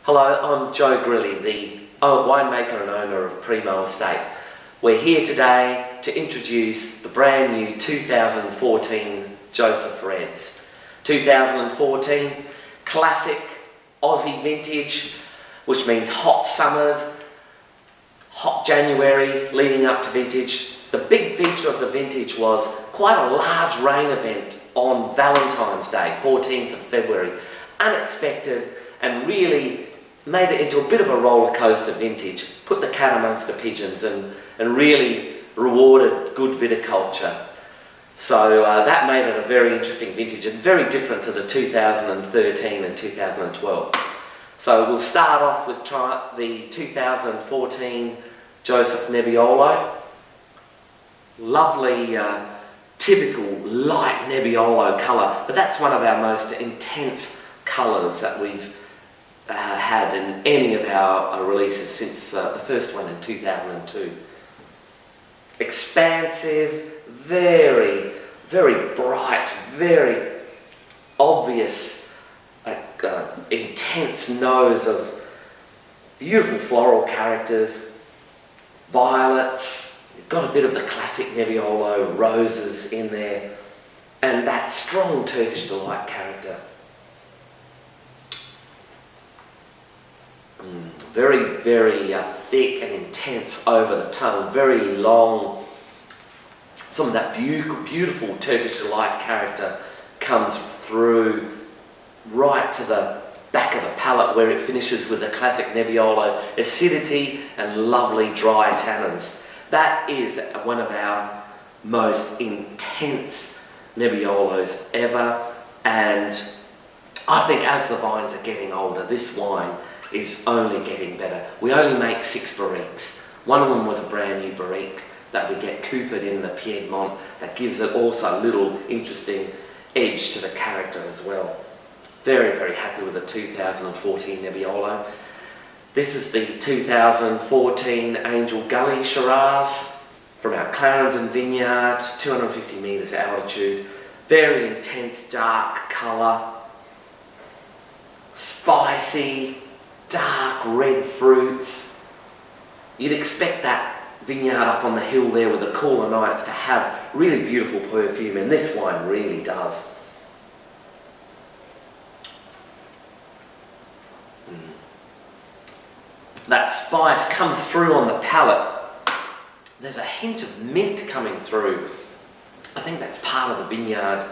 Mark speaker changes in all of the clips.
Speaker 1: Hello, I'm Joe Grilli, the winemaker and owner of Primo Estate. We're here today to introduce the brand new 2014 JOSEPH Reds. 2014, classic Aussie vintage, which means hot summers, hot January leading up to vintage. The big feature of the vintage was quite a large rain event on Valentine's Day, 14th of February. Unexpected and really made it into a bit of a roller coaster vintage, put the cat amongst the pigeons and really rewarded good viticulture. So that made it a very interesting vintage and very different to the 2013 and 2012. So we'll start off with the 2014 JOSEPH Nebbiolo. Lovely, typical light Nebbiolo colour, but that's one of our most intense colours that we've had in any of our releases since the first one in 2002. Expansive, very, very bright, very obvious, intense nose of beautiful floral characters, violets, got a bit of the classic Nebbiolo roses in there, and that strong Turkish delight character. Very, very thick and intense over the tongue, very long. Some of that beautiful Turkish delight character comes through right to the back of the palate where it finishes with the classic Nebbiolo acidity and lovely dry tannins. That is one of our most intense Nebbiolos ever, and I think as the vines are getting older, this wine is only getting better. We only make 6 barriques. One of them was a brand new barrique that we get coopered in the Piedmont that gives it also a little interesting edge to the character as well. Very, very happy with the 2014 Nebbiolo. This is the 2014 Angel Gully Shiraz from our Clarendon vineyard, 250 metres altitude. Very intense dark colour, spicy, dark red fruits. You'd expect that vineyard up on the hill there with the cooler nights to have really beautiful perfume, and this wine really does. That spice comes through on the palate. There's a hint of mint coming through. I think that's part of the vineyard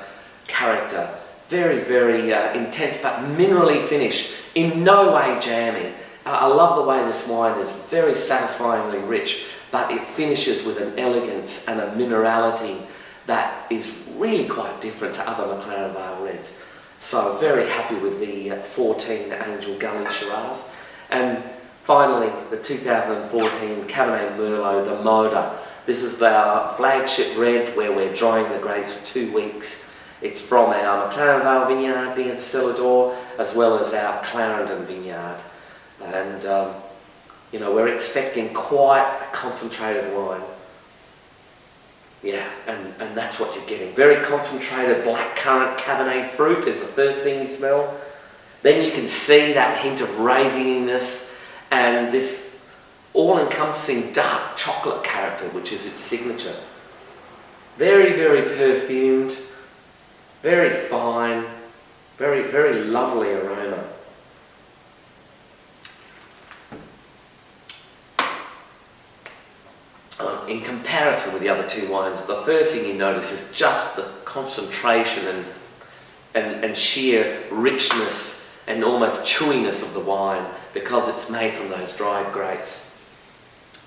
Speaker 1: character. Very, very intense but minerally finished, in no way jammy. I love the way this wine is very satisfyingly rich, but it finishes with an elegance and a minerality that is really quite different to other McLaren Vale Reds. So very happy with the 14 Angel Gully Shiraz. And finally, the 2014 Cabernet Merlot, the Moda. This is our flagship red where we're drying the grapes for 2 weeks. It's from our McLaren Vale vineyard near the cellar door, as well as our Clarendon vineyard. And, you know, we're expecting quite a concentrated wine. Yeah, and that's what you're getting. Very concentrated blackcurrant Cabernet fruit is the first thing you smell. Then you can see that hint of raisiness and this all-encompassing dark chocolate character, which is its signature. Very, very perfumed. Very fine, very, very lovely aroma. In comparison with the other 2 wines, the first thing you notice is just the concentration and sheer richness and almost chewiness of the wine because it's made from those dried grapes.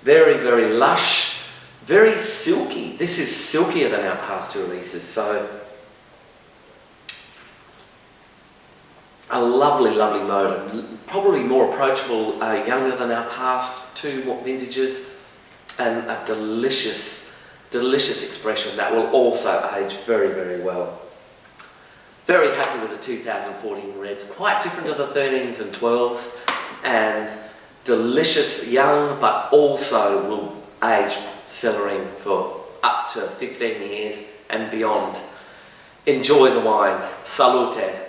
Speaker 1: Very, very lush, very silky. This is silkier than our past 2 releases, so a lovely, lovely Moda, probably more approachable, younger than our past 2 vintages, and a delicious, delicious expression that will also age very, very well. Very happy with the 2014 Reds, quite different to the 13s and 12s, and delicious young, but also will age cellaring for up to 15 years and beyond. Enjoy the wines. Salute!